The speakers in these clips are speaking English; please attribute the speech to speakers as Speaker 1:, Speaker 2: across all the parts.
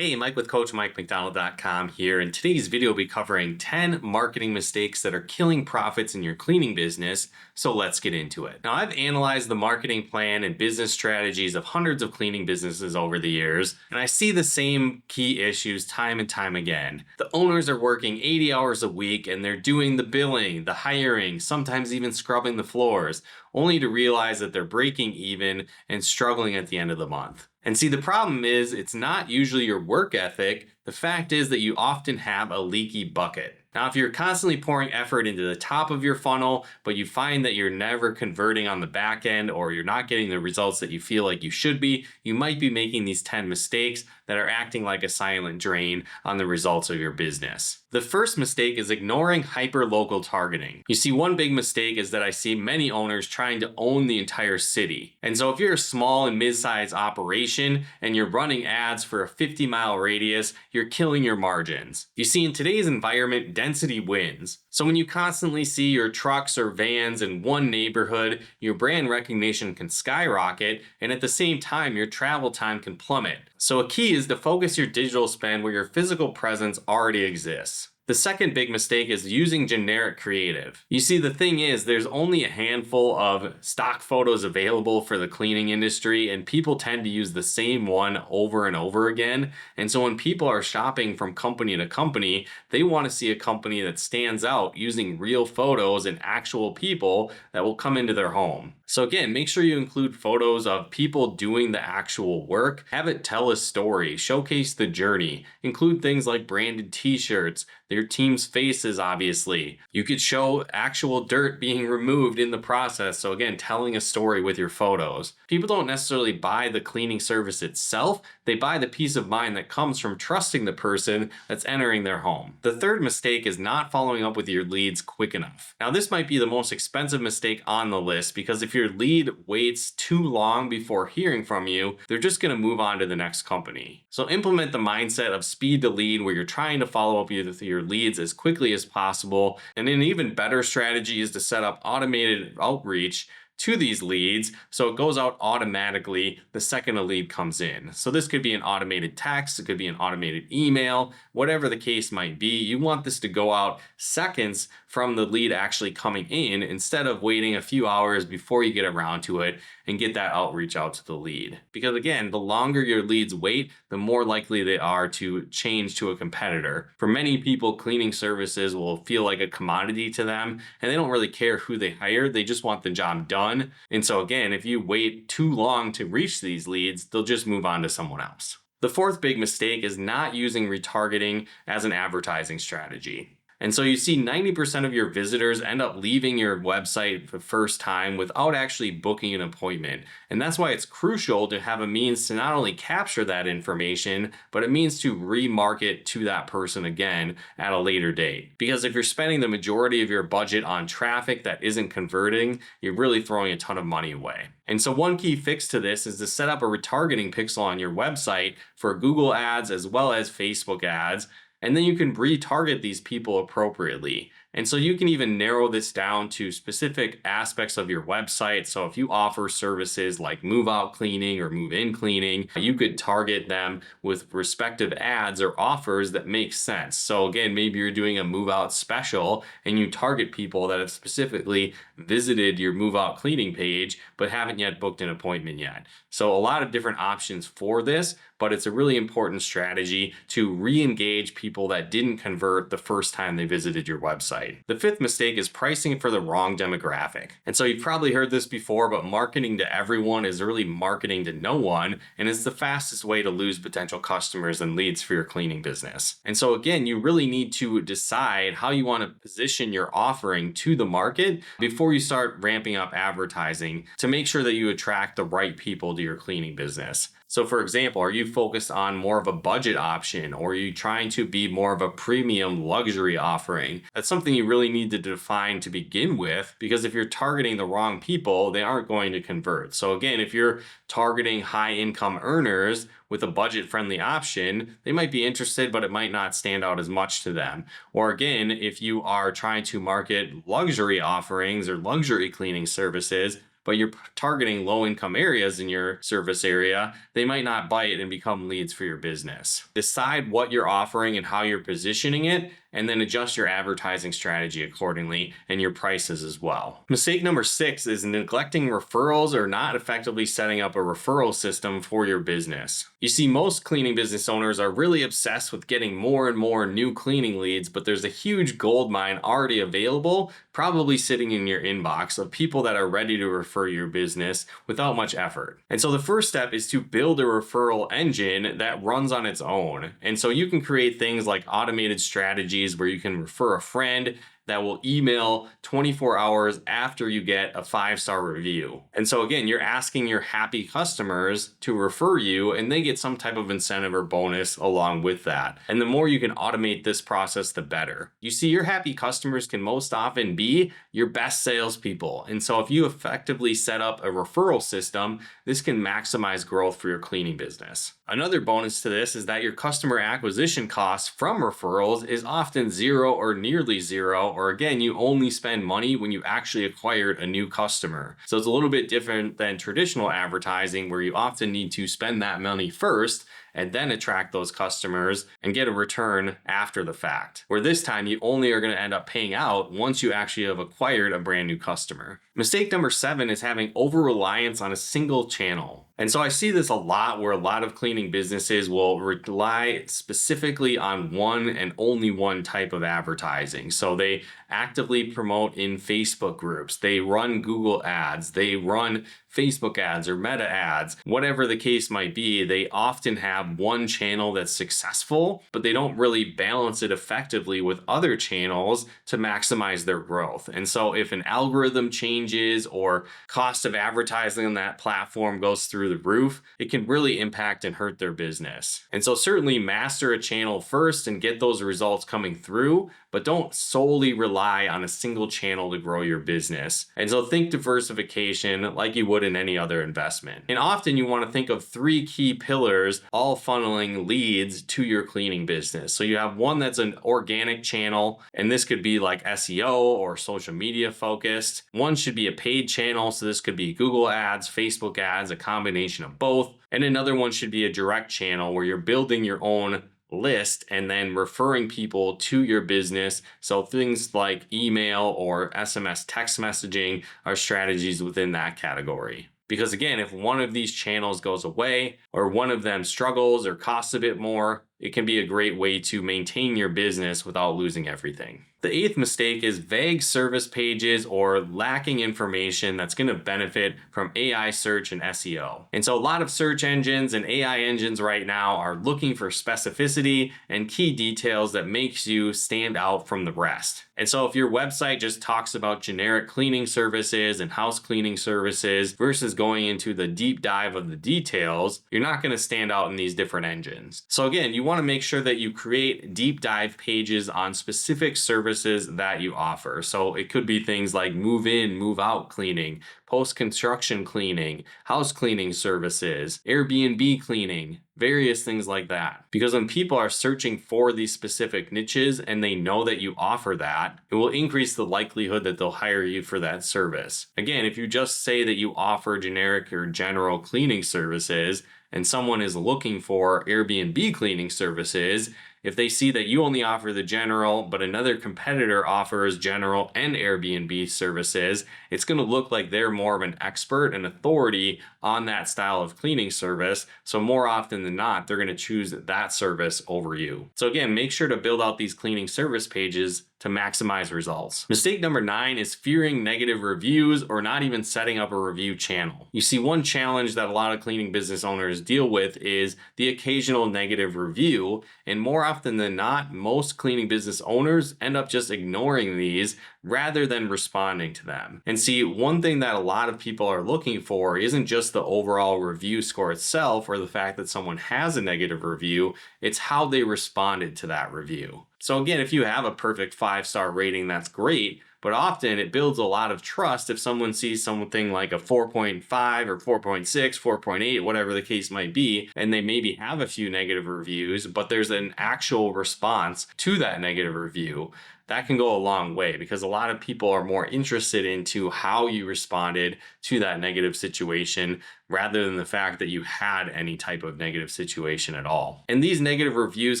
Speaker 1: Hey, Mike with CoachMikeMcDonald.com here. In today's video, we'll be covering 10 marketing mistakes that are killing profits in your cleaning business. So let's get into it. Now, I've analyzed the marketing plan and business strategies of hundreds of cleaning businesses over the years, and I see the same key issues time and time again. The owners are working 80 hours a week and they're doing the billing, the hiring, sometimes even scrubbing the floors, only to realize that they're breaking even and struggling at the end of the month. And see, the problem is it's not usually your work ethic. The fact is that you often have a leaky bucket. Now, if you're constantly pouring effort into the top of your funnel, but you find that you're never converting on the back end or you're not getting the results that you feel like you should be, you might be making these 10 mistakes that are acting like a silent drain on the results of your business. The first mistake is ignoring hyper-local targeting. You see, one big mistake is that I see many owners trying to own the entire city. And so if you're a small and mid-sized operation and you're running ads for a 50-mile radius, you're killing your margins. You see, in today's environment, density wins. So when you constantly see your trucks or vans in one neighborhood, your brand recognition can skyrocket, and at the same time, your travel time can plummet. So a key is to focus your digital spend where your physical presence already exists. The second big mistake is using generic creative. You see, the thing is, there's only a handful of stock photos available for the cleaning industry, and people tend to use the same one over and over again. And so when people are shopping from company to company, they want to see a company that stands out using real photos and actual people that will come into their home. So again, make sure you include photos of people doing the actual work. Have it tell a story, showcase the journey, include things like branded t-shirts, their team's faces, obviously. You could show actual dirt being removed in the process. So again, telling a story with your photos. People don't necessarily buy the cleaning service itself. They buy the peace of mind that comes from trusting the person that's entering their home. The third mistake is not following up with your leads quick enough. Now, this might be the most expensive mistake on the list because if your lead waits too long before hearing from you, they're just going to move on to the next company. So implement the mindset of speed to lead where you're trying to follow up with your leads as quickly as possible. And an even better strategy is to set up automated outreach to these leads so it goes out automatically the second a lead comes in. So this could be an automated text, it could be an automated email, whatever the case might be. You want this to go out seconds from the lead actually coming in instead of waiting a few hours before you get around to it and get that outreach out to the lead. Because again, the longer your leads wait, the more likely they are to change to a competitor. For many people, cleaning services will feel like a commodity to them and they don't really care who they hire, they just want the job done. And so again, if you wait too long to reach these leads, they'll just move on to someone else. The fourth big mistake is not using retargeting as an advertising strategy. And so you see 90% of your visitors end up leaving your website for the first time without actually booking an appointment. And that's why it's crucial to have a means to not only capture that information, but it means to remarket to that person again at a later date. Because if you're spending the majority of your budget on traffic that isn't converting, you're really throwing a ton of money away. And so one key fix to this is to set up a retargeting pixel on your website for Google ads as well as Facebook ads. And then you can retarget these people appropriately. And so you can even narrow this down to specific aspects of your website. So if you offer services like move out cleaning or move in cleaning, you could target them with respective ads or offers that make sense. So again, maybe you're doing a move out special and you target people that have specifically visited your move out cleaning page, but haven't yet booked an appointment yet. So a lot of different options for this, but it's a really important strategy to re-engage people that didn't convert the first time they visited your website. The fifth mistake is pricing for the wrong demographic. And so you've probably heard this before, but marketing to everyone is really marketing to no one, and it's the fastest way to lose potential customers and leads for your cleaning business. And so again, you really need to decide how you want to position your offering to the market before you start ramping up advertising to make sure that you attract the right people to your cleaning business. So for example, are you focused on more of a budget option or are you trying to be more of a premium luxury offering? That's something you really need to define to begin with, because if you're targeting the wrong people, they aren't going to convert. So again, if you're targeting high income earners with a budget friendly option, they might be interested, but it might not stand out as much to them. Or again, if you are trying to market luxury offerings or luxury cleaning services, but you're targeting low income areas in your service area, they might not bite and become leads for your business. Decide what you're offering and how you're positioning it, and then adjust your advertising strategy accordingly and your prices as well. Mistake number 6 is neglecting referrals or not effectively setting up a referral system for your business. You see, most cleaning business owners are really obsessed with getting more and more new cleaning leads, but there's a huge gold mine already available, probably sitting in your inbox, of people that are ready to refer your business without much effort. And so the first step is to build a referral engine that runs on its own. And so you can create things like automated strategies where you can refer a friend that will email 24 hours after you get a 5-star review. And so again, you're asking your happy customers to refer you, and they get some type of incentive or bonus along with that. And the more you can automate this process, the better. You see, your happy customers can most often be your best salespeople. And so if you effectively set up a referral system, this can maximize growth for your cleaning business. Another bonus to this is that your customer acquisition cost from referrals is often zero or nearly zero, or again, you only spend money when you actually acquired a new customer. So it's a little bit different than traditional advertising, where you often need to spend that money first and then attract those customers and get a return after the fact. Where this time you only are going to end up paying out once you actually have acquired a brand new customer. Mistake number 7 is having over-reliance on a single channel. And so I see this a lot, where a lot of cleaning businesses will rely specifically on one and only one type of advertising. So they actively promote in Facebook groups, they run Google ads, they run Facebook ads or Meta ads, whatever the case might be. They often have one channel that's successful, but they don't really balance it effectively with other channels to maximize their growth. And so if an algorithm changes or cost of advertising on that platform goes through the roof, it can really impact and hurt their business. And so certainly master a channel first and get those results coming through, but don't solely rely on a single channel to grow your business. And so think diversification like you would in any other investment. And often you want to think of 3 key pillars, all funneling leads to your cleaning business. So you have one that's an organic channel, and this could be like SEO or social media focused. One should be a paid channel, so this could be Google ads, Facebook ads, a combination of both. And another one should be a direct channel, where you're building your own list and then referring people to your business. So things like email or SMS text messaging are strategies within that category. Because again, if one of these channels goes away or one of them struggles or costs a bit more, it can be a great way to maintain your business without losing everything. The 8th mistake is vague service pages or lacking information that's going to benefit from AI search and SEO. And so a lot of search engines and AI engines right now are looking for specificity and key details that makes you stand out from the rest. And so if your website just talks about generic cleaning services and house cleaning services versus going into the deep dive of the details, you're not going to stand out in these different engines. So again, you want to make sure that you create deep dive pages on specific services that you offer. So it could be things like move in, move out cleaning, post-construction cleaning, house cleaning services, Airbnb cleaning, various things like that. Because when people are searching for these specific niches and they know that you offer that, it will increase the likelihood that they'll hire you for that service. Again, if you just say that you offer generic or general cleaning services and someone is looking for Airbnb cleaning services, if they see that you only offer the general, but another competitor offers general and Airbnb services, it's going to look like they're more of an expert and authority on that style of cleaning service. So more often than not, they're going to choose that service over you. So again, make sure to build out these cleaning service pages to maximize results. Mistake number 9 is fearing negative reviews or not even setting up a review channel. You see, one challenge that a lot of cleaning business owners deal with is the occasional negative review, and more often than not, most cleaning business owners end up just ignoring these rather than responding to them. And see, one thing that a lot of people are looking for isn't just the overall review score itself or the fact that someone has a negative review, it's how they responded to that review. So again, if you have a perfect 5-star rating, that's great, but often it builds a lot of trust if someone sees something like a 4.5 or 4.6, 4.8, whatever the case might be, and they maybe have a few negative reviews, but there's an actual response to that negative review. That can go a long way because a lot of people are more interested into how you responded to that negative situation rather than the fact that you had any type of negative situation at all. And these negative reviews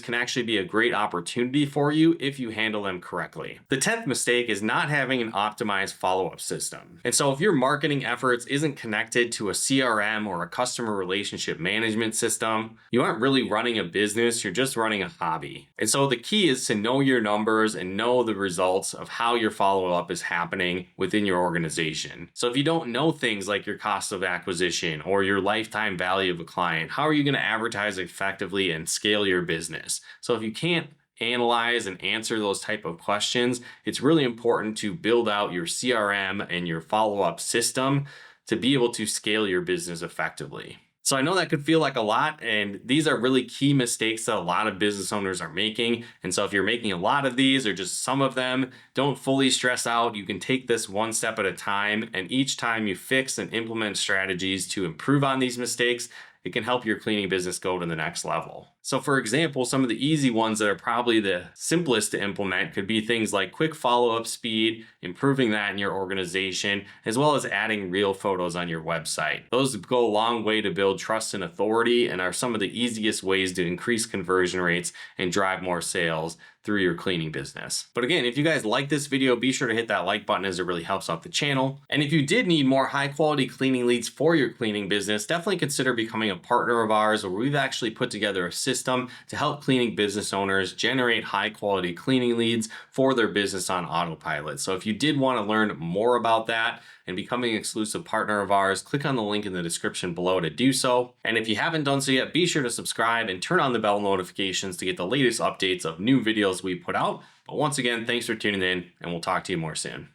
Speaker 1: can actually be a great opportunity for you if you handle them correctly. The 10th mistake is not having an optimized follow-up system. And so if your marketing efforts isn't connected to a CRM or a customer relationship management system, you aren't really running a business, you're just running a hobby. And so the key is to know your numbers and know the results of how your follow-up is happening within your organization. So if you don't know things like your cost of acquisition or your lifetime value of a client, how are you going to advertise effectively and scale your business? So if you can't analyze and answer those type of questions, it's really important to build out your CRM and your follow-up system to be able to scale your business effectively. So I know that could feel like a lot, and these are really key mistakes that a lot of business owners are making. And so if you're making a lot of these or just some of them, don't fully stress out. You can take this one step at a time, and each time you fix and implement strategies to improve on these mistakes, it can help your cleaning business go to the next level. So for example, some of the easy ones that are probably the simplest to implement could be things like quick follow-up speed, improving that in your organization, as well as adding real photos on your website. Those go a long way to build trust and authority and are some of the easiest ways to increase conversion rates and drive more sales through your cleaning business. But again, if you guys like this video, be sure to hit that like button as it really helps out the channel. And if you did need more high quality cleaning leads for your cleaning business, definitely consider becoming a partner of ours, where we've actually put together a system to help cleaning business owners generate high quality cleaning leads for their business on autopilot. So if you did want to learn more about that and becoming an exclusive partner of ours, click on the link in the description below to do so. And if you haven't done so yet, be sure to subscribe and turn on the bell notifications to get the latest updates of new videos we put out. But once again, thanks for tuning in, and we'll talk to you more soon.